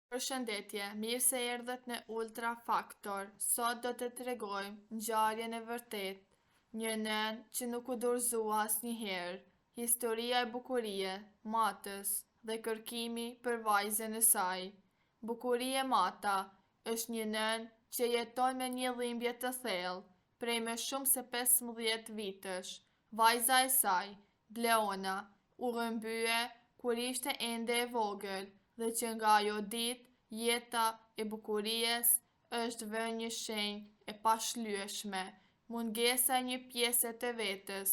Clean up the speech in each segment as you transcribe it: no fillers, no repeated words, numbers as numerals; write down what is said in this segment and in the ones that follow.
Përshëndetje, mirë se erdhët në Ultra Faktor. Sot do të tregojmë ngjarjen e vërtet, një nën që nuk u dorëzua asnjëherë, historia e bukurie, matës dhe kërkimi për vajzën e saj. Bukurie Mata është një nën që jeton me një dhimbje të thellë prej më shumë se 15 vitësh. Vajza e saj, Bleona, u rrëmbye kur ishte ende e vogël dhe që nga ajo ditë jeta e bukurisë është vënë një shenjë e pashlyeshme, mungesa e një pjese të vetës,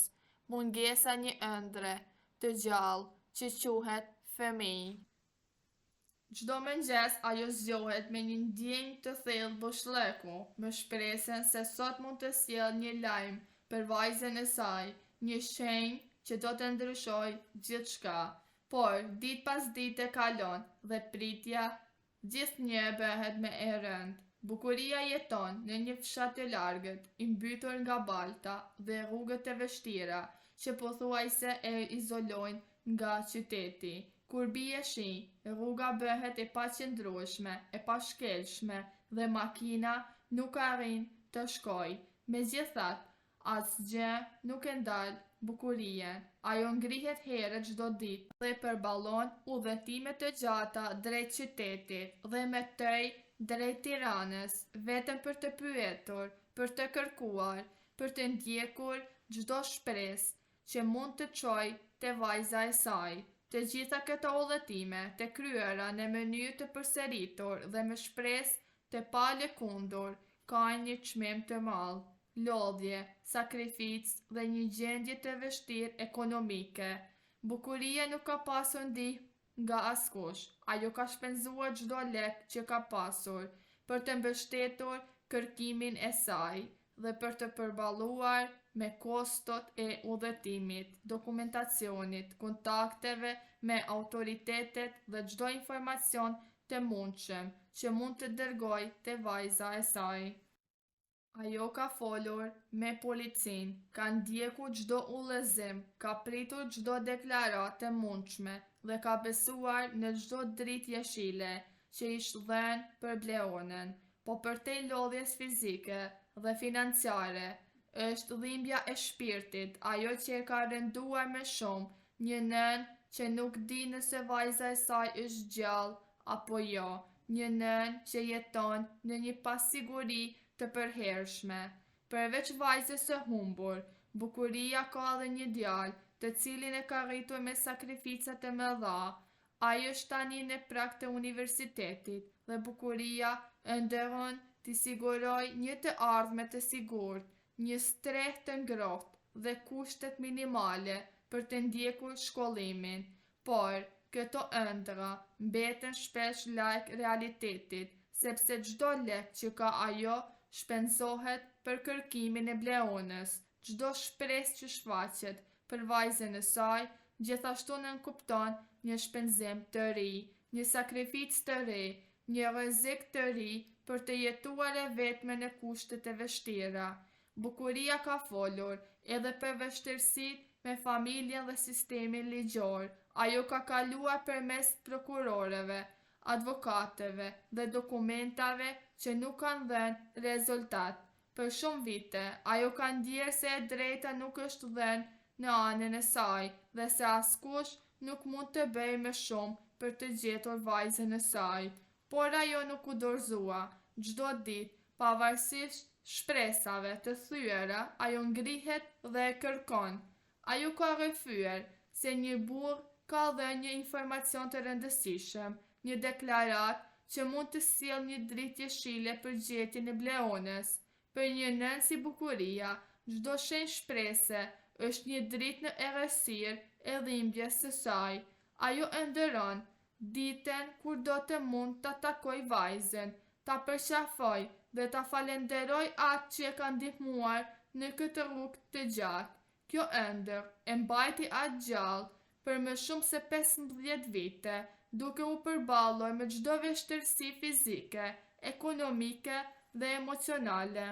mungesa një ëndre të gjallë që quhet fëmijë. Çdo mëngjes ajo zgjohet me një ndjenjë të thellë boshllëku, me shpresën se sot mund të sjellë një lajm për vajzën e saj, një shenjë që do të ndryshojë gjithçka. Por ditë pas dite kalon dhe pritja gjithnjë bëhet më e rëndë. Bukuria jeton në një fshat të largët, i mbytur nga balta dhe rrugët e vështira që pothuajse e izolojnë nga qyteti. Kur bie shi, rruga bëhet e paqëndrueshme, e pashkelshme dhe makina nuk arrin të shkojë. Megjithatë, asgjë nuk e ndal bukurien. Ajo ngrihet herët çdo ditë dhe përballon udhëtime të gjata drejt qytetit dhe me tej drejt Tiranës, vetëm për të pyetur, për të kërkuar, për të ndjekur çdo shpresë që mund të çojë te vajza e saj. Të gjitha këto udhëtime të kryera në mënyrë të përsëritur dhe me shpresë të palëkundur kanë një çmim të madh. Lodhje, sakrificë dhe një gjendje të vështirë ekonomike. Bukuria nuk ka pasur ndihmë nga askush. Ajo ka shpenzuar çdo lek që ka pasur për të mbështetur kërkimin e saj dhe për të përballuar me kostot e udhëtimit, dokumentacionit, kontakteve me autoritetet dhe çdo informacion të mundshëm që mund të dërgojë te vajza e saj. Ajo ka folur me policin, ka ndjekur çdo udhëzim, ka pritur çdo deklaratë të mundshme dhe ka besuar në çdo dritë jeshile që ishte dhënë për Bleonën. Po përtej lodhjes fizike dhe financiare, është dhimbja e shpirtit, ajo që e ka rënduar më shumë, një nën që nuk di nëse vajza e saj është gjallë apo jo, një nën që jeton në një pasiguri të përhershme. Përveç vajzës së humbur, bukuria ka edhe një djalë, të cilin e ka rritur me sakrifica të mëdha. Ai është tani në prag të universitetit dhe bukuria e ndërron t'i sigurojë një të ardhme të sigurt, një streh të ngrohtë dhe kushtet minimale për të ndjekur shkollimin. Por këto ëndra mbeten shpesh larg realitetit, sepse çdo lek që ka ajo shpenzohet për kërkimin e Bleonës. Çdo shpresë që shfaqet për vajzën e saj, gjithashtu nënkupton një shpenzim të ri, një sakrificë të ri, një rrezik të ri për të jetuar e vetme në kushte të vështira. Bukuria ka folur edhe për vështirësitë me familjen dhe sistemin ligjor. Ajo ka kaluar përmes prokurorëve, advokatëve dhe dokumentave që nuk kanë dhënë rezultat. Për shumë vite, ajo ka ndjerë se e drejta nuk është dhënë në anën e saj dhe se askush nuk mund të bëjë më shumë për të gjetur vajzën e saj. Por ajo nuk u dorëzua. Çdo ditë, pavarësisht shpresave të thyera, ajo ngrihet dhe e kërkon. Ajo ka rrëfyer se një burr ka dhënë një informacion të rëndësishëm, një deklaratë që mund të sjellë një dritë jeshile për gjetjen e Bleonës. Për një nën si bukuria, çdo shenjë shprese është një dritë në errësirë e dhimbjes së saj. Ajo ëndërron ditën kur do të mund ta takoj vajzën, ta përqafoj dhe ta falenderoj atë që e ka ndihmuar në këtë rrugë të gjatë. Kjo ëndër e mbajti atë gjallë për më shumë se 15 vite, duke u përballur me çdo vështirësi fizike, ekonomike dhe emocionale.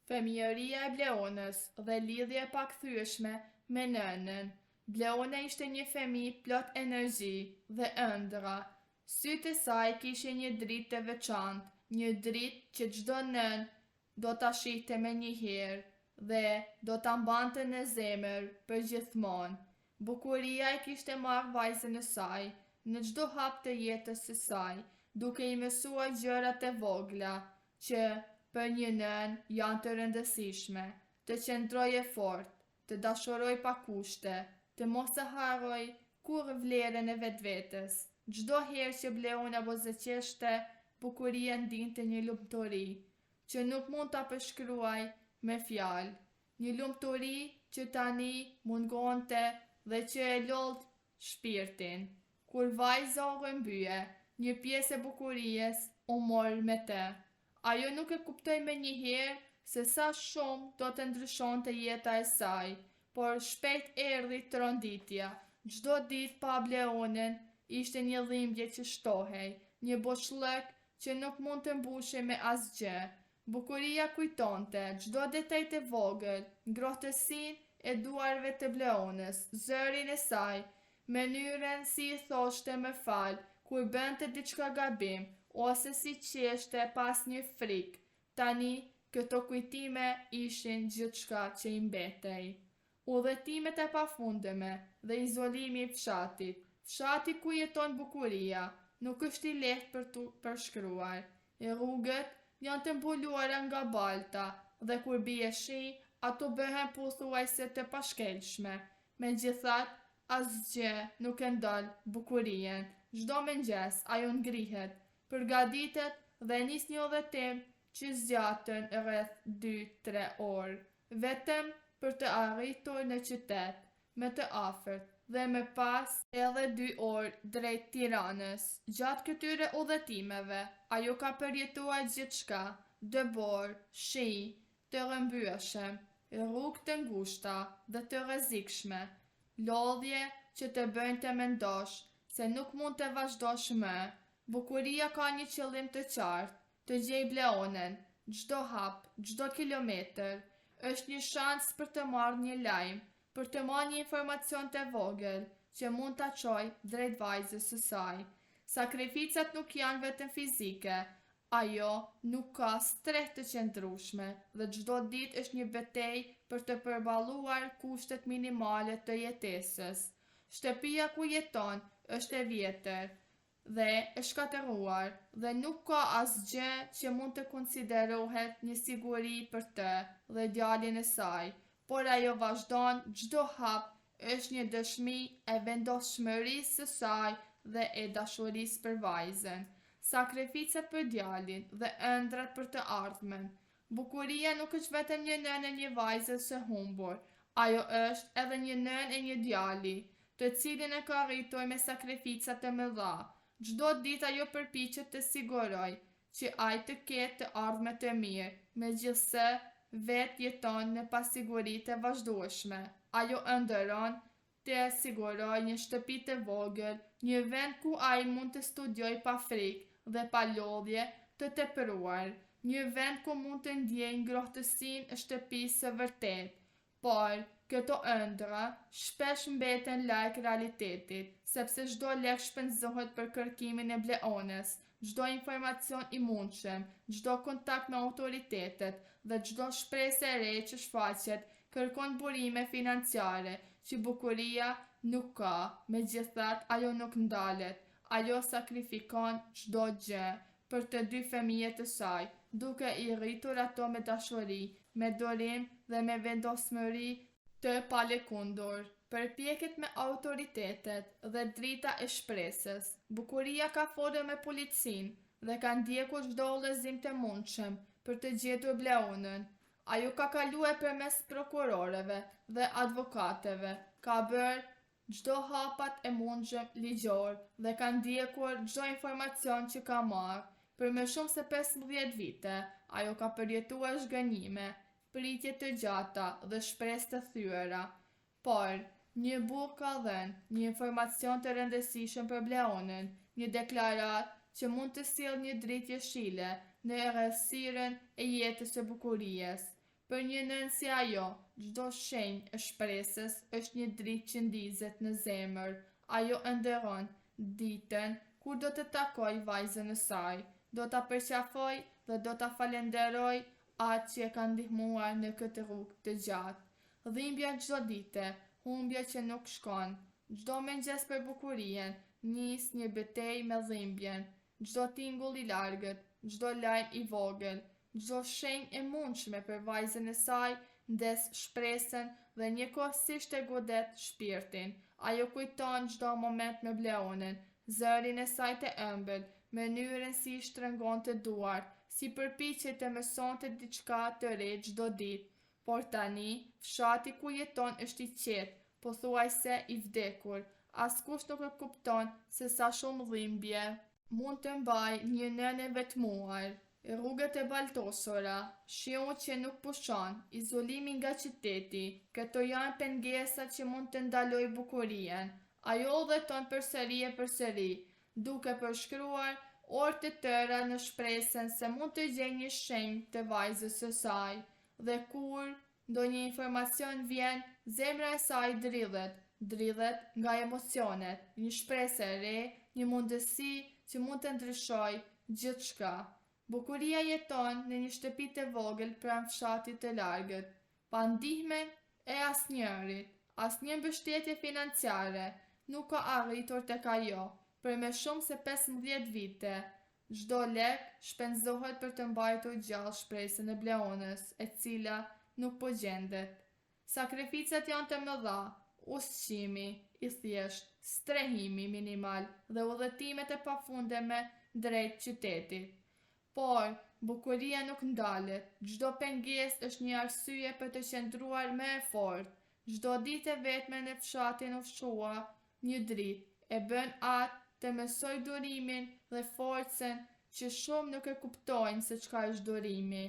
Fëmijëria e Bleonës dhe lidhje e pakthyeshme me nënën. Bleona ishte një fëmijë plot energji dhe ëndra, Sytë e saj kishin një dritë të veçantë, një dritë që çdo nën do ta shihte me një herë dhe do ta mbante në zemër për gjithmonë. Bukuria e kishte marrë vajzën e saj në çdo hap të jetës së saj, duke i mësuar gjërat e vogla që për një nën janë të rëndësishme, të qëndrojë fort, të dashuroj pa kushte, të mos e harroj kur vlerën e vetvetes. Çdo herë që Bleona bozëqeshte, bukuria ndinte një lumturi që nuk mund ta përshkruaj me fjalë. Një lumturi që tani mungonte dhe që e lodh shpirtin. Kur vajza u rrëmbye, një pjesë e bukurisë u mor me të. Ajo nuk e kuptoi menjëherë se sa shumë do të ndryshonte jeta e saj, por shpejt erdhi tronditja. Çdo ditë pa Bleonën ishte një dhimbje që shtohej, një boshllëk që nuk mund të mbushej me asgjë. Bukuria kujtonte çdo detaj të vogël, ngrohtësinë e duarve të Bleonës, zërin e saj, mënyrën si i thoshte më fal kur bënte diçka gabim, ose si qeshte pas një frikë. Tani këto kujtime ishin gjithçka që i mbetej. Udhëtimet e pafundme dhe izolimi i fshatit. Fshati ku jeton bukuria nuk është i lehtë për tu përshkruar. Rrugët janë të mbuluara nga balta dhe kur bie shi, ato bëhen pothuajse të pashkelshme. Megjithatë, asgjë nuk e ndal bukurien. Çdo mëngjes ajo ngrihet, përgatitet dhe nis një udhëtim që zgjatën rreth 2-3 orë, vetëm për të arritur në qytet më të afërt dhe më pas edhe 2 orë drejt Tiranës. Gjatë këtyre udhëtimeve, ajo ka përjetuar gjithçka, dëbor, shi, të rrëmbyeshëm, rrugë të ngushta dhe të rrezikshme, lodhje që të bëjnë të mendosh se nuk mund të vazhdosh më. Bukuria ka një qëllim të qartë, të gjejë Bleonën. Çdo hap, çdo kilometër është një shans për të marrë një lajm, për të marrë një informacion të vogël që mund ta çojë drejt vajzës së saj. Sakrificat nuk janë vetëm fizike, ajo nuk ka stres të qëndrueshme dhe çdo ditë është një betejë për të përballuar kushtet minimale të jetesës. Shtëpia ku jeton është e vjetër dhe e shkatëruar dhe nuk ka asgjë që mund të konsiderohet një siguri për të dhe djalin e saj, por ajo vazhdon, çdo hap është një dëshmi e vendoshmërisë së saj dhe e dashurisë për vajzën, sakrificat për djalin dhe ëndrat për të ardhmen. Bukuria nuk është vetëm një nënë e një vajze së humbur, ajo është edhe një nënë e një djali, të cilin e ka rritur me sakrificat e mëdha. Çdo ditë ajo përpiqet të sigurojë që ai të ketë të ardhme të mirë, megjithse vetë jeton në pasiguri të vazhdueshme. Ajo ëndërron të sigurojë një shtëpi të vogël, një vend ku ai mund të studiojë pa frikë dhe pa lodhje të tepruar, një vend ku mund të ndjejë ngrohtësinë e shtëpisë së vërtetë. Por këto ëndra shpesh mbeten larg realitetit, sepse çdo lek shpenzohet për kërkimin e Bleonës, çdo informacion i mundshëm, çdo kontakt me autoritetet dhe çdo shpresë e re që shfaqet kërkon burime financiare që bukuria nuk ka. Megjithatë, ajo nuk ndalet, ajo sakrifikon çdo gjë për të 2 fëmijët e saj, duke i rritur ato me dashuri, me dorim dhe me vendosmëri të palëkundur. Përpjeket me autoritetet dhe drita e shpresës. Bukuria ka folur me policinë dhe ka ndjekur çdo udhëzim të mundshëm për të gjetur Bleonën. Ajo ka kaluar përmes prokurorëve dhe advokatëve, ka bërë çdo hapat e mundshëm ligjor dhe ka ndjekur çdo informacion që ka marrë. Për më shumë se 15 vite, ajo ka përjetuar zhgënjime, pritje të gjata dhe shpresë të thyera. Por, një burr ka dhënë një informacion të rëndësishëm për Bleonën, një deklaratë që mund të sjellë një dritë jeshile në errësirën e jetës së bukurisë. Për një nënë si ajo, çdo shenjë e shpresës është një dritë që ndizet në zemër. Ajo ëndërron ditën kur do të takoj vajzën e saj, do ta përqafoj dhe do ta falenderoj atë që e ka ndihmuar në këtë rrugë të gjatë. Dhimbja çdo dite, humbja që nuk shkon. Çdo mëngjes për bukurien, nis një betejë me dhimbjen. Çdo tingull i largët, çdo lajm i vogël, çdo shenjë e mundshme për vajzën e saj, ndes shpresën dhe njëkohësisht e godet shpirtin. Ajo kujton çdo moment me Bleonën, zërin e saj të ëmbël, mënyrën si i shtrëngonte duart, si përpiqej të mësonte diçka të re çdo ditë. Por tani, fshati ku jeton është i qetë, pothuajse i vdekur. Askush nuk e kupton se sa shumë dhimbje mund të mbaj një nënë e vetmuar. Rrugët e baltosura, shiu që nuk pushon, izolimi nga qyteti, këto janë pengesat që mund të ndaloj bukurien. Ajo udhëton përsëri e përsëri, duke përshkruar orë të tëra në shpresën se mund të gjejë një shenjë të vajzës së saj. Dhe kur ndonjë informacion vjen, zemra e saj dridhet nga emocionet, një shpresë e re, një mundësi që mund të ndryshojë gjithçka. Bukuria jeton në një shtëpi të vogël pranë fshatit të largët, pa ndihmën e asnjërit, asnjë mbështetje financiare nuk ka arritur tek ajo për më shumë se 15 vite. Çdo lek shpenzohet për të mbajtur gjallë shpresën e Bleonës, e cila nuk po gjendet. Sakrificat janë të mëdha, ushqimi i thjesht, strehimi minimal dhe udhëtimet e pafundme drejt qytetit. Por bukuria nuk ndalet. Çdo pengesë është një arsye për të qëndruar më e fortë. Çdo ditë e vetme në fshatin ufshua, një dritë e bën atë të mësoj durimin dhe forcën që shumë nuk e kuptojnë se çka është durimi.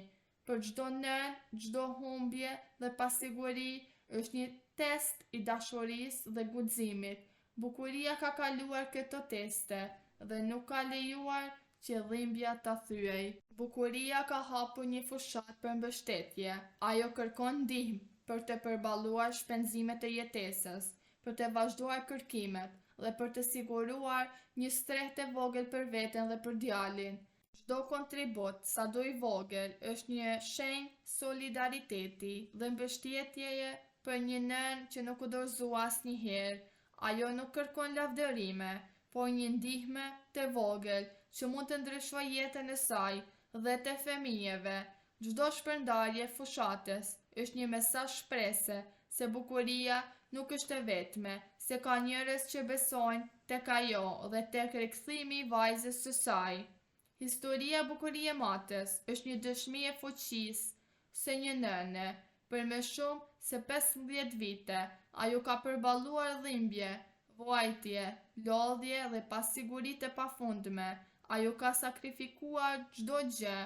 Për çdo nën, çdo humbje dhe pasiguri është një test i dashurisë dhe guximit. Bukuria ka kaluar këto teste dhe nuk ka lejuar që dhimbja ta thyej. Bukuria ka hapur një fushat për mbështetje. Ajo kërkon ndihmë për të përballuar shpenzimet e jetesës, për të vazhduar kërkimet dhe për të siguruar një streh të vogël për veten dhe për djalin. Çdo kontribut, sado i vogël, është një shenjë solidariteti dhe mbështetjeje për një nën që nuk u dorëzua asnjëherë. Ajo nuk kërkon lavdërime, por një ndihmë të vogël që mund të ndryshojë jetën e saj dhe të fëmijëve. Çdo shpërndarje fushatës është një mesazh shprese se bukuria nuk është e vetme, se ka njerëz që besojnë tek ajo dhe tek rikthimi i vajzës së saj. Historia e bukurie matës është një dëshmi e fuqisë se një nëne, për më shumë se 15 vite, ajo ka përballuar dhimbje, vuajtje, lodhje dhe pasiguri të pafundme. Ajo ka sakrifikuar çdo gjë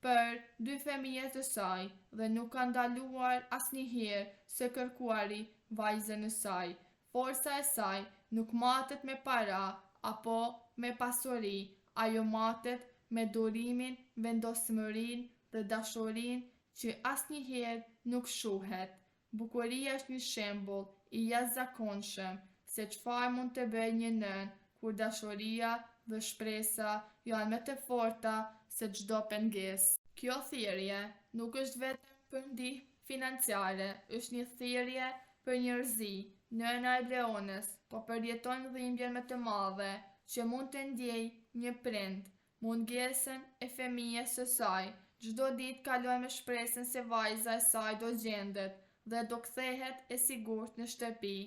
për 2 fëmijët e saj dhe nuk ka ndaluar asnjëherë se kërkuari vajzën e saj. Forca e saj nuk matet me para apo me pasuri, ajo matet me durimin, vendosmërinë dhe dashurinë që asnjëherë nuk shuhet. Bukuria është një shembull i jashtëzakonshëm se çfarë mund të bëjë një nën kur dashuria dhe shpresa janë më të forta se çdo pengesë. Kjo thirrje nuk është vetëm për ndihmë financiare, është një thirrje për njerëzi. Nëna e Bleonës po përjeton dhimbjen më të madhe që mund të ndjejë një prind, mungesën e fëmijës së saj. Çdo ditë kaloj me shpresën se vajza e saj do gjendet dhe do kthehet e sigurt në shtëpi.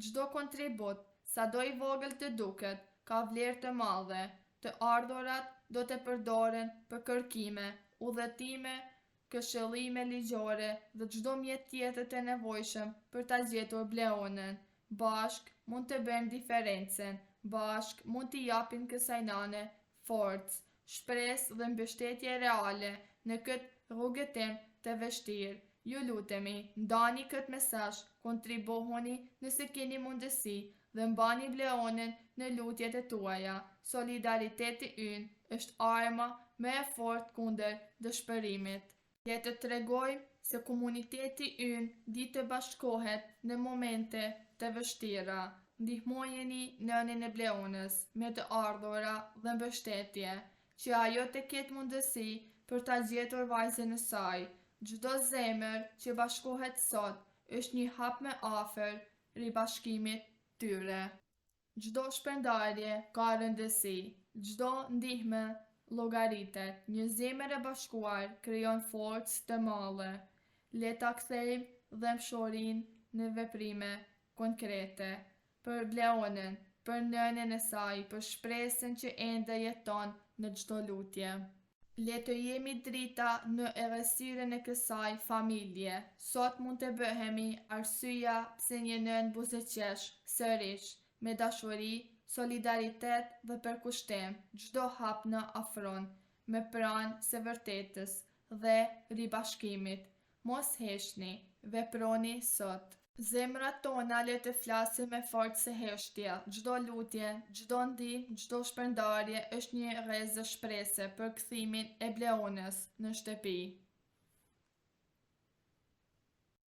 Çdo kontribut, sado i vogël të duket, ka vlerë të madhe. Të ardhurat do të përdoren për kërkime, udhëtime, këshillime ligjore dhe çdo mjet tjetër të nevojshëm për ta gjetur Bleonën. Bashk mund të bëjmë diferencën, bashk mund t'i japin kësaj nane forcë, shpresë dhe mbështetje reale në këtë rrugëtim të vështirë. Ju lutemi, ndani këtë mesazh, kontribuoni nëse keni mundësi dhe mbani Bleonën në lutjet e tuaja. Solidariteti ynë është arma më e fortë kundër dëshpërimit. Le të tregojmë se komuniteti ynë di të bashkohet në momente të vështira. ndihmojeni nënin e Bleonës me të ardhura dhe mbështetje, që ajo të ketë mundësi për ta gjetur vajzën e saj. Çdo zemër që bashkohet sot është një hap më afër ribashkimit tyre. Çdo shpërndarje ka rëndësi, çdo ndihmë llogaritet. Një zemër e bashkuar krijon forcë të madhe. Le ta kthejmë dëmshorinë në veprime konkrete. Për Bleonën, për nënën e saj, për shpresën që ende jeton në çdo lutje. Le të jemi drita në errësirën e kësaj familje. Sot mund të bëhemi arsyeja pse një nën buzëqesh sërish, me dashuri, solidaritet dhe përkushtim. Çdo hap në afron me pranë së vërtetës dhe ribashkimit. Mos heshni, veproni sot. Zemrat tona le të flasin me forcë së heshtje. Çdo lutje, çdo ndihmë, çdo shpërndarje është një rrezë shprese për kthimin e Bleonës në shtëpi.